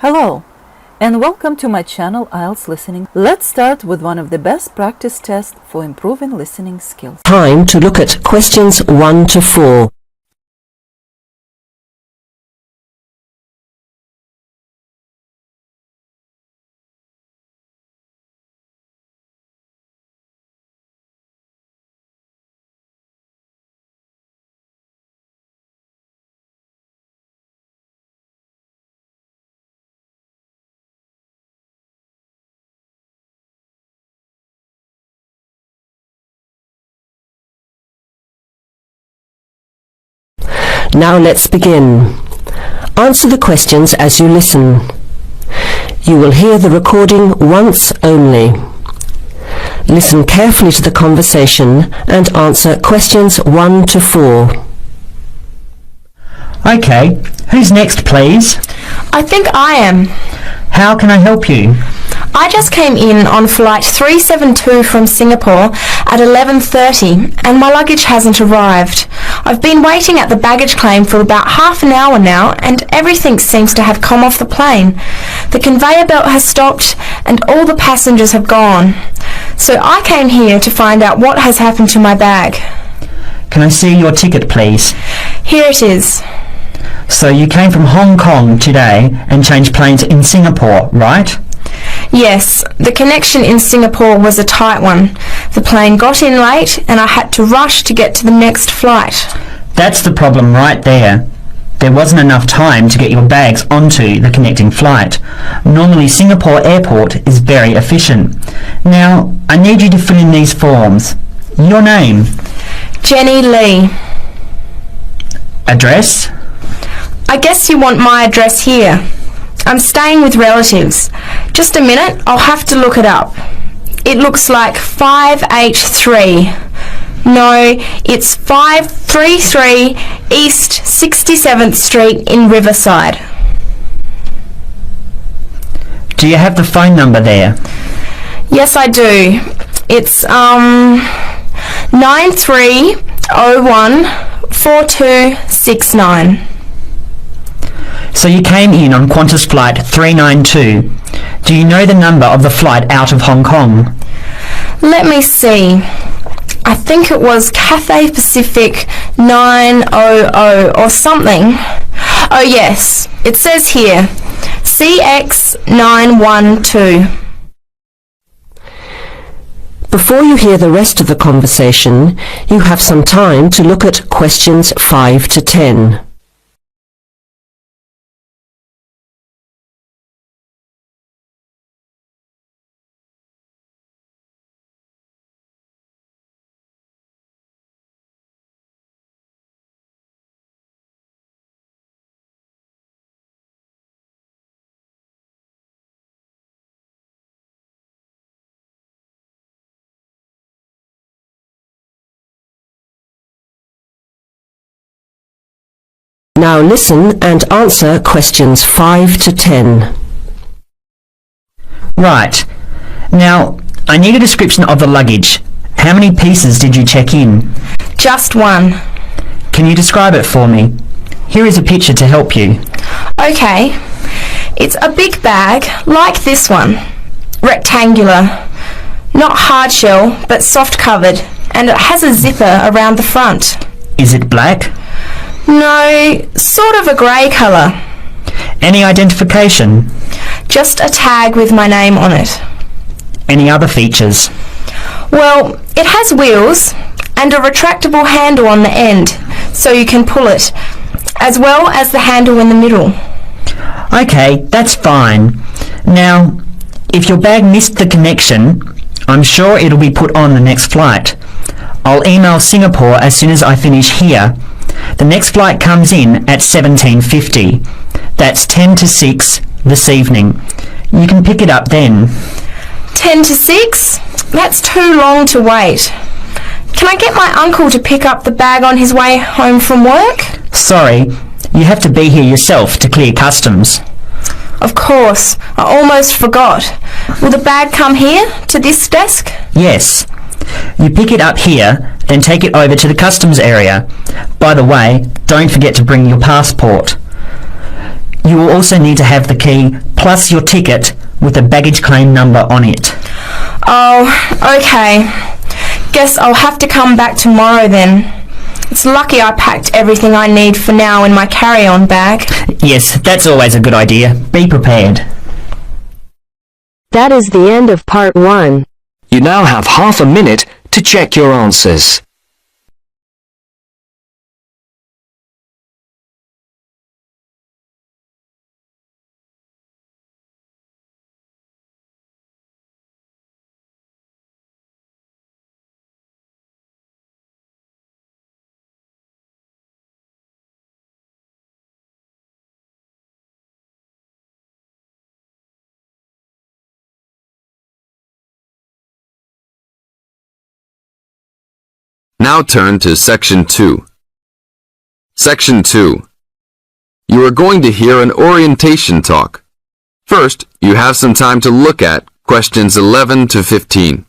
Hello, and welcome to my channel IELTS Listening. Let's start with one of the best practice tests for improving listening skills. Time to look at questions 1 to 4. Now let's begin. Answer the questions as you listen. You will hear the recording once only. Listen carefully to the conversation and answer questions 1 to 4. Okay, who's next, please? I think I am. How can I help you? I just came in on flight 372 from Singapore at 11:30 and my luggage hasn't arrived. I've been waiting at the baggage claim for about half an hour now and everything seems to have come off the plane. The conveyor belt has stopped and all the passengers have gone. So I came here to find out what has happened to my bag. Can I see your ticket, please? Here it is. So you came from Hong Kong today and changed planes in Singapore, right? Yes, the connection in Singapore was a tight one. The plane got in late and I had to rush to get to the next flight. That's the problem right there. There wasn't enough time to get your bags onto the connecting flight. Normally Singapore Airport is very efficient. Now, I need you to fill in these forms. Your name? Jenny Lee. Address? I guess you want my address here. I'm staying with relatives. Just a minute, I'll have to look it up. It looks like 583. No, it's 533 East 67th Street in Riverside. Do you have the phone number there? Yes, I do. It's 93014269. So you came in on Qantas flight 392. Do you know the number of the flight out of Hong Kong? Let me see. I think it was Cathay Pacific 900 or something. Oh yes, it says here, CX912. Before you hear the rest of the conversation, you have some time to look at questions 5 to 10. Now listen and answer questions 5 to 10. Right. Now, I need a description of the luggage. How many pieces did you check in? Just one. Can you describe it for me? Here is a picture to help you. Okay. It's a big bag, like this one. Rectangular. Not hard shell, but soft covered. And it has a zipper around the front. Is it black? No, sort of a grey colour. Any identification? Just a tag with my name on it. Any other features? Well, it has wheels and a retractable handle on the end, so you can pull it, as well as the handle in the middle. Okay, that's fine. Now, if your bag missed the connection, I'm sure it'll be put on the next flight. I'll email Singapore as soon as I finish here. The next flight comes in at 17:50. That's 10 to 6 this evening. You can pick it up then. 10 to 6? That's too long to wait. Can I get my uncle to pick up the bag on his way home from work? Sorry, you have to be here yourself to clear customs. Of course, I almost forgot. Will the bag come here, to this desk? Yes. You pick it up here, then take it over to the customs area. By the way, don't forget to bring your passport. You will also need to have the key plus your ticket with a baggage claim number on it. Oh, okay. Guess I'll have to come back tomorrow then. It's lucky I packed everything I need for now in my carry-on bag. Yes, that's always a good idea. Be prepared. That is the end of part 1. You now have half a minute to check your answers. Now turn to Section 2. Section 2. You are going to hear an orientation talk. First, you have some time to look at questions 11 to 15.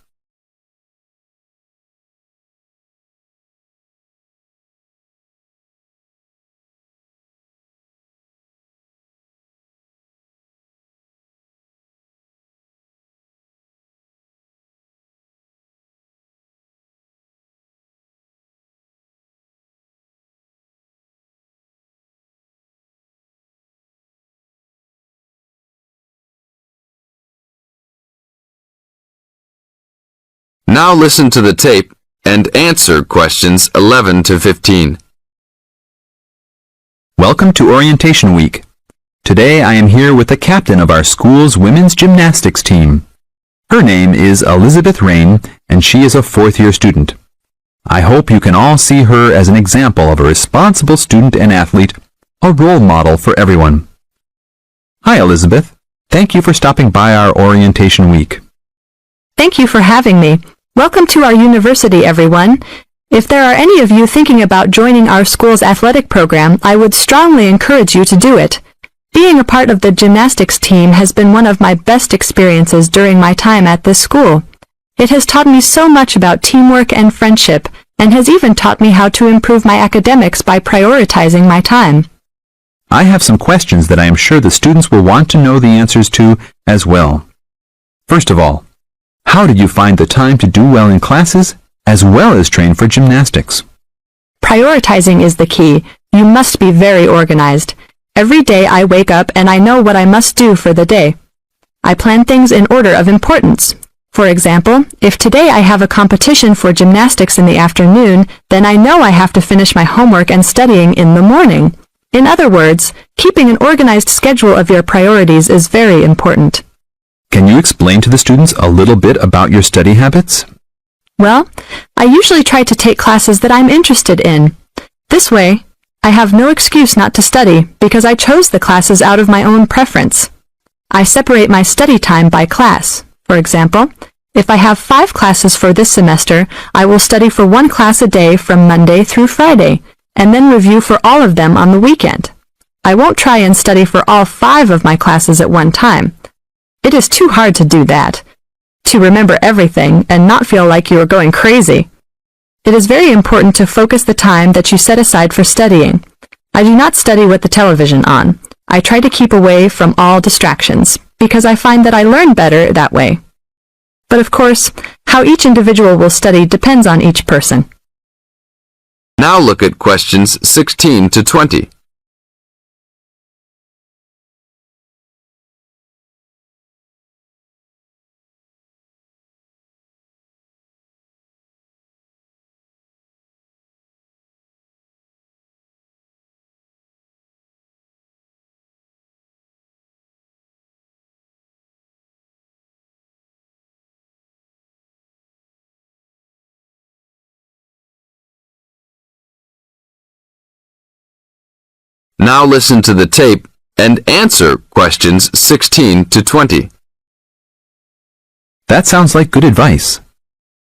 Now listen to the tape and answer questions 11 to 15. Welcome to Orientation Week. Today I am here with the captain of our school's women's gymnastics team. Her name is Elizabeth Rain, and she is a fourth-year student. I hope you can all see her as an example of a responsible student and athlete, a role model for everyone. Hi, Elizabeth. Thank you for stopping by our Orientation Week. Thank you for having me. Welcome to our university, everyone. If there are any of you thinking about joining our school's athletic program, I would strongly encourage you to do it. Being a part of the gymnastics team has been one of my best experiences during my time at this school. It has taught me so much about teamwork and friendship, and has even taught me how to improve my academics by prioritizing my time. I have some questions that I am sure the students will want to know the answers to as well. First of all, how did you find the time to do well in classes as well as train for gymnastics? Prioritizing is the key. You must be very organized. Every day I wake up and I know what I must do for the day. I plan things in order of importance. For example, if today I have a competition for gymnastics in the afternoon, then I know I have to finish my homework and studying in the morning. In other words, keeping an organized schedule of your priorities is very important. Can you explain to the students a little bit about your study habits? Well, I usually try to take classes that I'm interested in. This way, I have no excuse not to study because I chose the classes out of my own preference. I separate my study time by class. For example, if I have 5 classes for this semester, I will study for 1 class a day from Monday through Friday, and then review for all of them on the weekend. I won't try and study for all 5 of my classes at one time. It is too hard to do that, to remember everything and not feel like you are going crazy. It is very important to focus the time that you set aside for studying. I do not study with the television on. I try to keep away from all distractions, because I find that I learn better that way. But of course, how each individual will study depends on each person. Now look at questions 16 to 20. Now listen to the tape and answer questions 16 to 20. That sounds like good advice.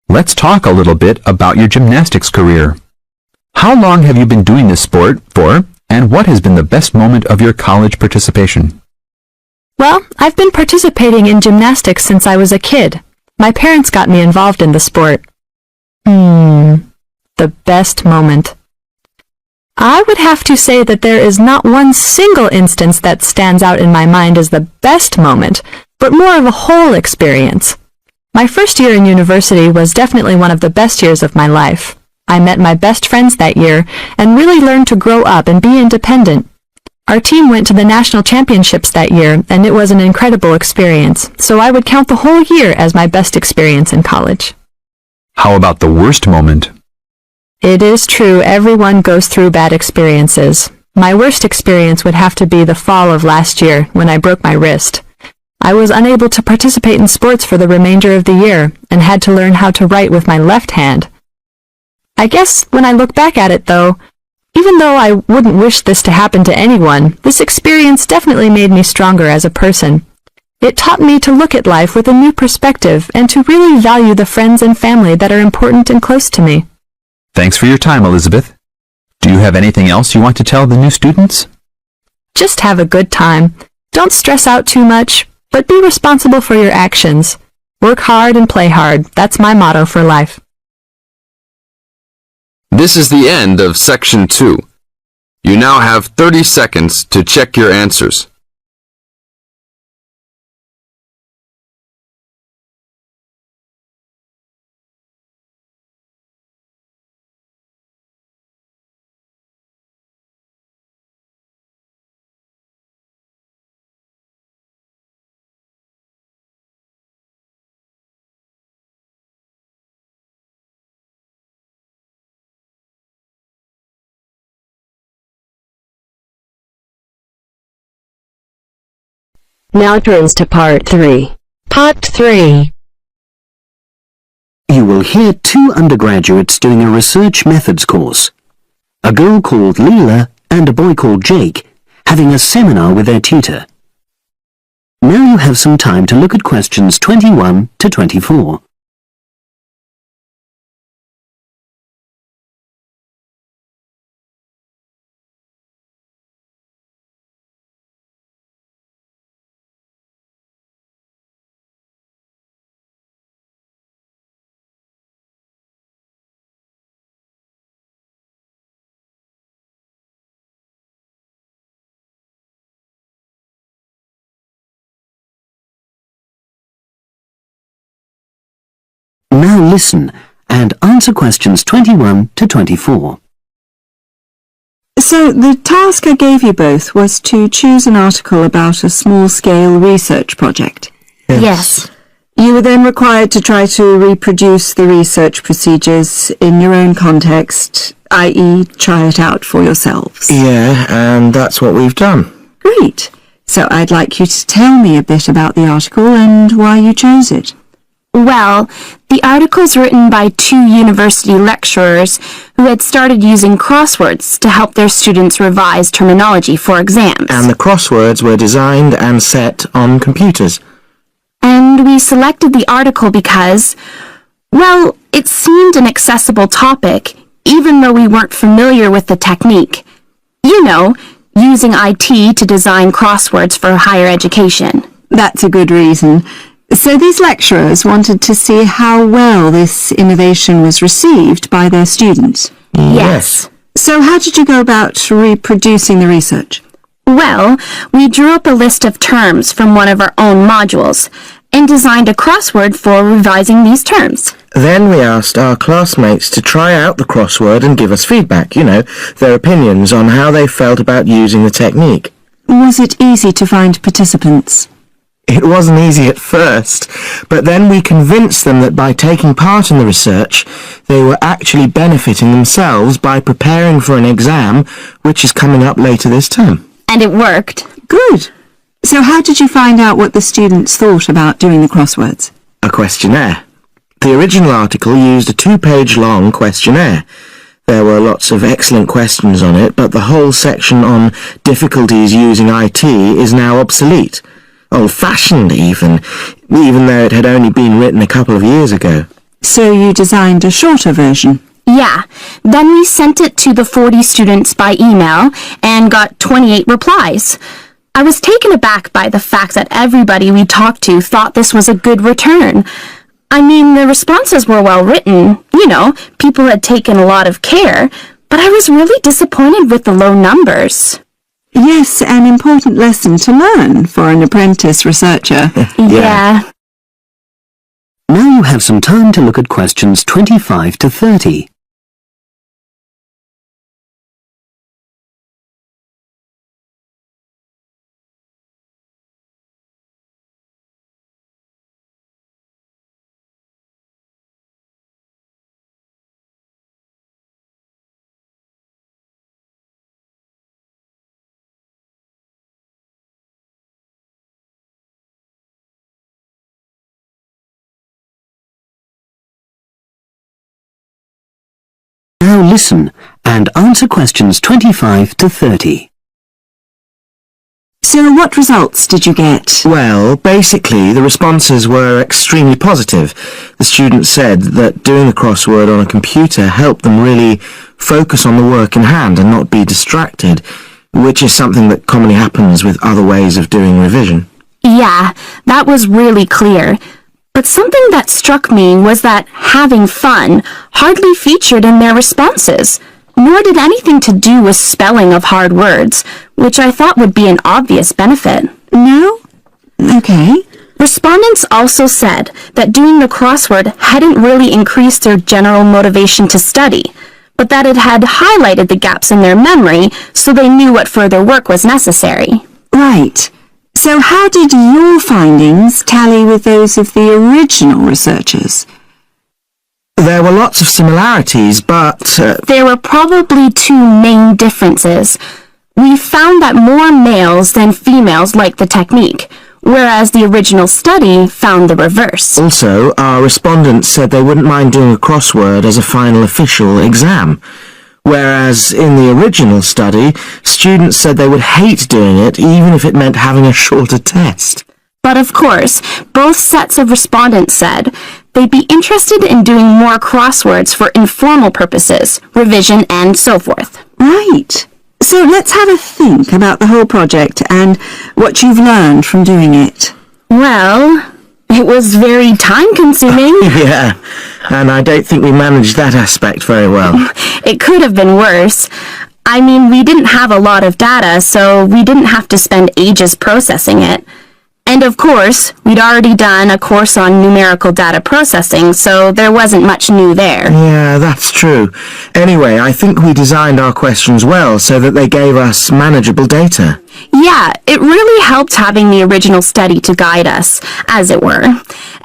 Let's talk a little bit about your gymnastics career. How long have you been doing this sport for, and what has been the best moment of your college participation? Well, I've been participating in gymnastics since I was a kid. My parents got me involved in the sport. The best moment. I would have to say that there is not one single instance that stands out in my mind as the best moment, but more of a whole experience. My first year in university was definitely one of the best years of my life. I met my best friends that year and really learned to grow up and be independent. Our team went to the national championships that year, and it was an incredible experience, so I would count the whole year as my best experience in college. How about the worst moment? It is true everyone goes through bad experiences. My worst experience would have to be the fall of last year when I broke my wrist. I was unable to participate in sports for the remainder of the year and had to learn how to write with my left hand. I guess when I look back at it, though, even though I wouldn't wish this to happen to anyone, this experience definitely made me stronger as a person. It taught me to look at life with a new perspective and to really value the friends and family that are important and close to me. Thanks for your time, Elizabeth. Do you have anything else you want to tell the new students? Just have a good time. Don't stress out too much, but be responsible for your actions. Work hard and play hard. That's my motto for life. This is the end of Section 2. You now have 30 seconds to check your answers. Now turns to Part 3. Part 3. You will hear two undergraduates doing a research methods course. A girl called Leela and a boy called Jake having a seminar with their tutor. Now you have some time to look at questions 21 to 24. Now listen and answer questions 21 to 24. So the task I gave you both was to choose an article about a small-scale research project. Yes. You were then required to try to reproduce the research procedures in your own context, i.e. try it out for yourselves. Yeah, and that's what we've done. Great. So I'd like you to tell me a bit about the article and why you chose it. Well, the article's written by two university lecturers who had started using crosswords to help their students revise terminology for exams. And the crosswords were designed and set on computers. And we selected the article because, well, it seemed an accessible topic, even though we weren't familiar with the technique. You know, using IT to design crosswords for higher education. That's a good reason. So these lecturers wanted to see how well this innovation was received by their students. Yes. So how did you go about reproducing the research? Well, we drew up a list of terms from one of our own modules and designed a crossword for revising these terms. Then we asked our classmates to try out the crossword and give us feedback, their opinions on how they felt about using the technique. Was it easy to find participants? It wasn't easy at first, but then we convinced them that by taking part in the research, they were actually benefiting themselves by preparing for an exam, which is coming up later this term. And it worked. Good. So how did you find out what the students thought about doing the crosswords? A questionnaire. The original article used a 2-page long questionnaire. There were lots of excellent questions on it, but the whole section on difficulties using IT is now obsolete. Old-fashioned even though it had only been written a couple of years ago. So you designed a shorter version? Yeah. Then we sent it to the 40 students by email and got 28 replies. I was taken aback by the fact that everybody we talked to thought this was a good return. I mean, the responses were well written, people had taken a lot of care, but I was really disappointed with the low numbers. Yes, an important lesson to learn for an apprentice researcher. Yeah. Now you have some time to look at questions 25 to 30. Now listen and answer questions 25 to 30. So what results did you get? Well, basically, the responses were extremely positive. The students said that doing the crossword on a computer helped them really focus on the work in hand and not be distracted, which is something that commonly happens with other ways of doing revision. Yeah, that was really clear. But something that struck me was that having fun hardly featured in their responses, nor did anything to do with spelling of hard words, which I thought would be an obvious benefit. No? Okay. Respondents also said that doing the crossword hadn't really increased their general motivation to study, but that it had highlighted the gaps in their memory so they knew what further work was necessary. Right. So how did your findings tally with those of the original researchers? There were lots of similarities, but... There were probably two main differences. We found that more males than females liked the technique, whereas the original study found the reverse. Also, our respondents said they wouldn't mind doing a crossword as a final official exam, whereas in the original study, students said they would hate doing it even if it meant having a shorter test. But of course, both sets of respondents said they'd be interested in doing more crosswords for informal purposes, revision, and so forth. Right. So let's have a think about the whole project and what you've learned from doing it. Well, it was very time-consuming. Yeah, and I don't think we managed that aspect very well. It could have been worse. I mean, we didn't have a lot of data, so we didn't have to spend ages processing it. And of course, we'd already done a course on numerical data processing, so there wasn't much new there. Yeah, that's true. Anyway, I think we designed our questions well so that they gave us manageable data. Yeah, it really helped having the original study to guide us, as it were.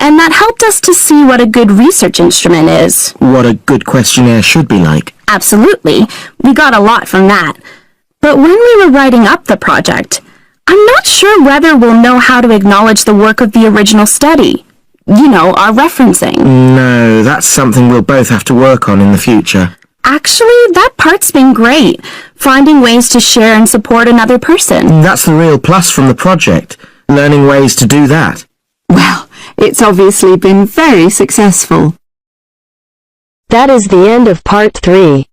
And that helped us to see what a good research instrument is. What a good questionnaire should be like. Absolutely. We got a lot from that. But when we were writing up the project, I'm not sure whether we'll know how to acknowledge the work of the original study. You know, our referencing. No, that's something we'll both have to work on in the future. Actually, that part's been great. Finding ways to share and support another person. That's the real plus from the project. Learning ways to do that. Well, it's obviously been very successful. That is the end of part 3.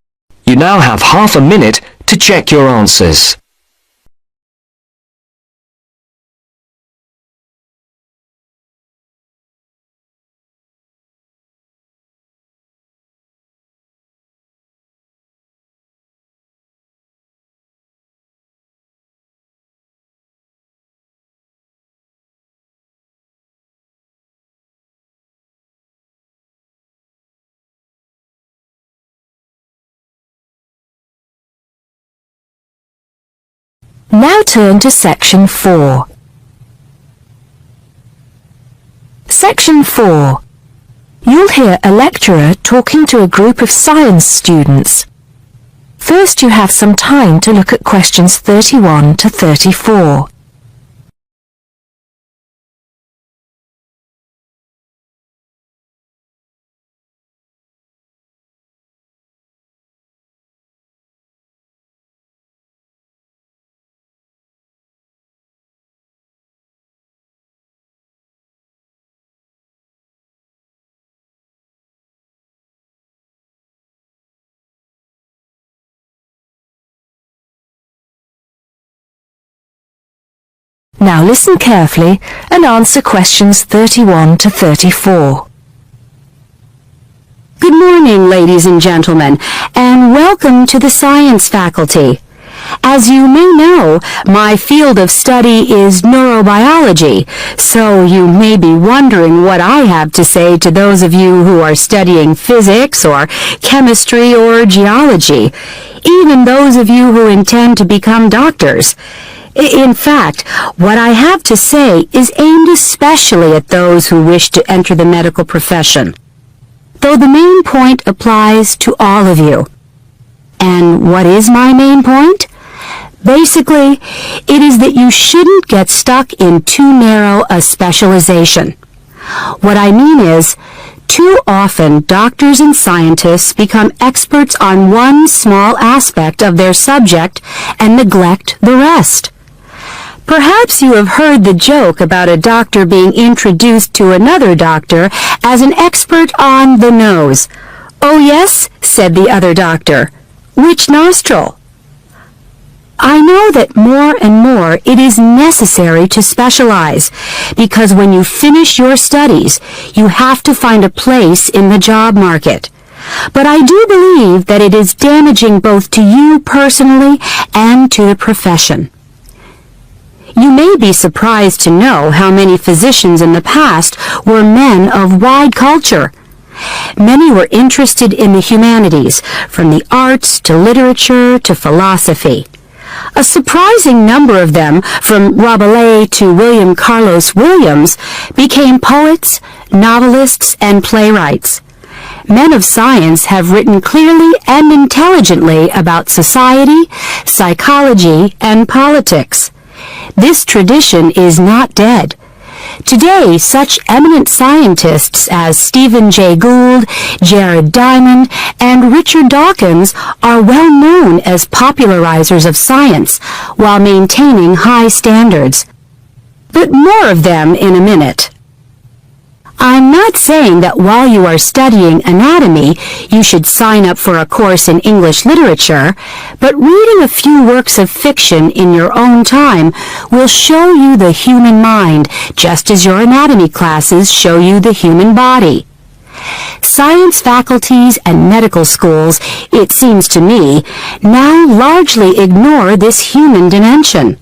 You now have half a minute to check your answers. Now turn to Section 4. Section 4. You'll hear a lecturer talking to a group of science students. First, you have some time to look at questions 31 to 34. Now listen carefully and answer questions 31 to 34. Good morning, ladies and gentlemen, and welcome to the science faculty. As you may know, my field of study is neurobiology, so you may be wondering what I have to say to those of you who are studying physics or chemistry or geology, even those of you who intend to become doctors. In fact, what I have to say is aimed especially at those who wish to enter the medical profession, though the main point applies to all of you. And what is my main point? Basically, it is that you shouldn't get stuck in too narrow a specialization. What I mean is, too often doctors and scientists become experts on one small aspect of their subject and neglect the rest. Perhaps you have heard the joke about a doctor being introduced to another doctor as an expert on the nose. "Oh yes," said the other doctor. "Which nostril?" I know that more and more it is necessary to specialize, because when you finish your studies, you have to find a place in the job market. But I do believe that it is damaging both to you personally and to the profession. You may be surprised to know how many physicians in the past were men of wide culture. Many were interested in the humanities, from the arts to literature to philosophy. A surprising number of them, from Rabelais to William Carlos Williams, became poets, novelists, and playwrights. Men of science have written clearly and intelligently about society, psychology, and politics. This tradition is not dead. Today, such eminent scientists as Stephen Jay Gould, Jared Diamond, and Richard Dawkins are well known as popularizers of science while maintaining high standards. But more of them in a minute. I'm not saying that while you are studying anatomy, you should sign up for a course in English literature, but reading a few works of fiction in your own time will show you the human mind, just as your anatomy classes show you the human body. Science faculties and medical schools, it seems to me, now largely ignore this human dimension.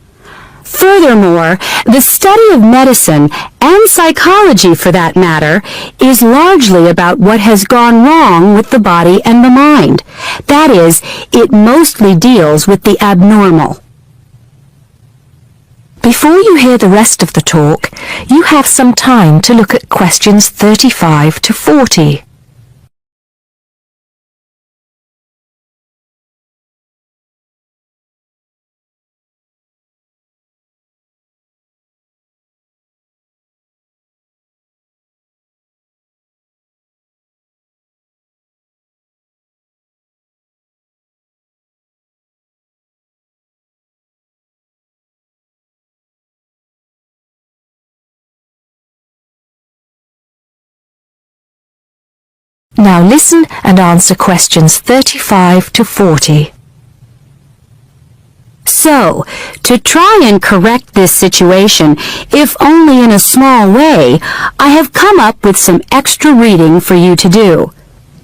Furthermore, the study of medicine, and psychology for that matter, is largely about what has gone wrong with the body and the mind. That is, it mostly deals with the abnormal. Before you hear the rest of the talk, you have some time to look at questions 35 to 40. Now listen and answer questions 35 to 40. So, to try and correct this situation, if only in a small way, I have come up with some extra reading for you to do.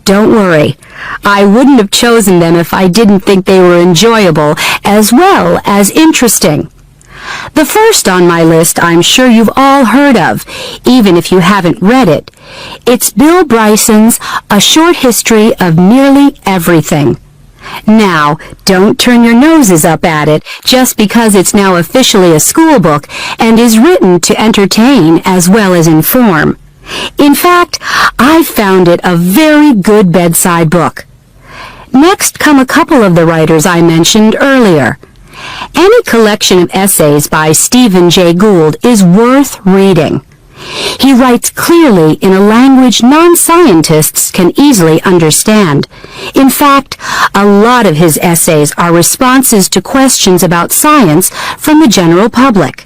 Don't worry, I wouldn't have chosen them if I didn't think they were enjoyable as well as interesting. The first on my list I'm sure you've all heard of, even if you haven't read it. It's Bill Bryson's A Short History of Nearly Everything. Now, don't turn your noses up at it just because it's now officially a school book and is written to entertain as well as inform. In fact, I've found it a very good bedside book. Next come a couple of the writers I mentioned earlier. Any collection of essays by Stephen Jay Gould is worth reading. He writes clearly in a language non-scientists can easily understand. In fact, a lot of his essays are responses to questions about science from the general public.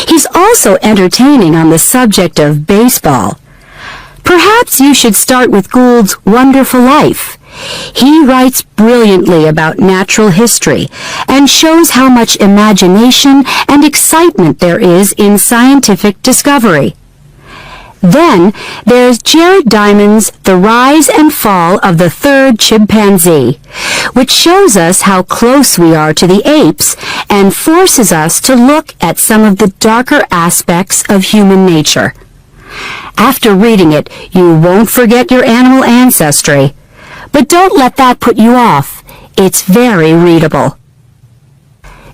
He's also entertaining on the subject of baseball. Perhaps you should start with Gould's Wonderful Life. He writes brilliantly about natural history and shows how much imagination and excitement there is in scientific discovery. Then there's Jared Diamond's The Rise and Fall of the Third Chimpanzee, which shows us how close we are to the apes and forces us to look at some of the darker aspects of human nature. After reading it, you won't forget your animal ancestry. But don't let that put you off. It's very readable.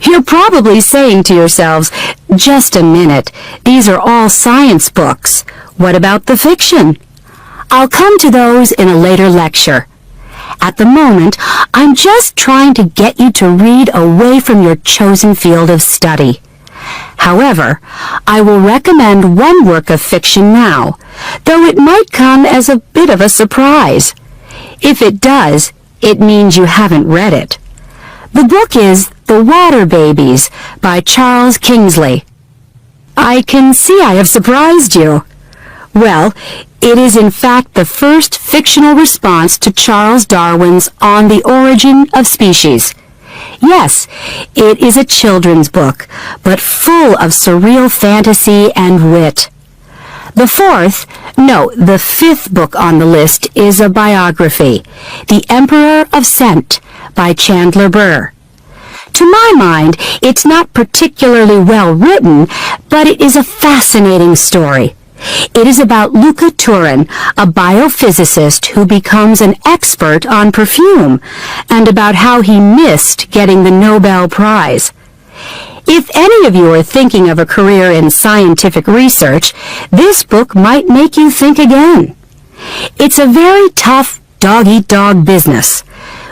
You're probably saying to yourselves, just a minute, these are all science books. What about the fiction? I'll come to those in a later lecture. At the moment, I'm just trying to get you to read away from your chosen field of study. However, I will recommend one work of fiction now, though it might come as a bit of a surprise. If it does, it means you haven't read it. The book is The Water Babies by Charles Kingsley. I can see I have surprised you. Well, it is in fact the first fictional response to Charles Darwin's On the Origin of Species. Yes, it is a children's book, but full of surreal fantasy and wit. The fifth book on the list is a biography, The Emperor of Scent by Chandler Burr. To my mind, it's not particularly well written, but it is a fascinating story. It is about Luca Turin, a biophysicist who becomes an expert on perfume, and about how he missed getting the Nobel Prize. If any of you are thinking of a career in scientific research, this book might make you think again. It's a very tough dog-eat-dog business,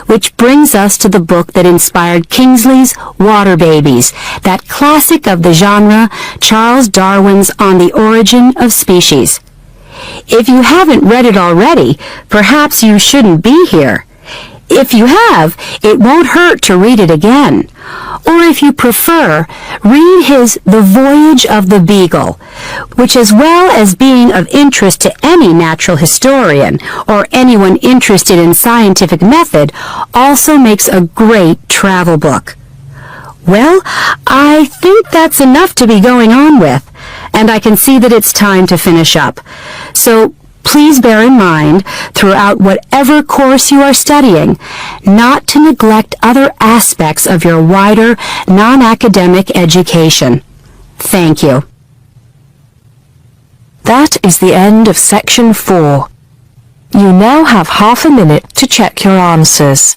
which brings us to the book that inspired Kingsley's Water Babies, that classic of the genre, Charles Darwin's On the Origin of Species. If you haven't read it already, perhaps you shouldn't be here. If you have, it won't hurt to read it again. Or if you prefer, read his The Voyage of the Beagle, which, as well as being of interest to any natural historian or anyone interested in scientific method, also makes a great travel book. Well, I think that's enough to be going on with, and I can see that it's time to finish up. So please bear in mind, throughout whatever course you are studying, not to neglect other aspects of your wider, non-academic education. Thank you. That is the end of section 4. You now have half a minute to check your answers.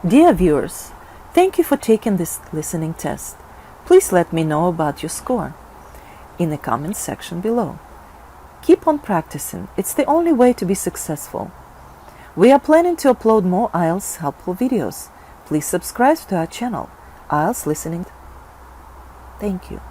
Dear viewers, thank you for taking this listening test. Please let me know about your score in the comments section below. Keep on practicing. It's the only way to be successful. We are planning to upload more IELTS helpful videos. Please subscribe to our channel, IELTS Listening. Thank you.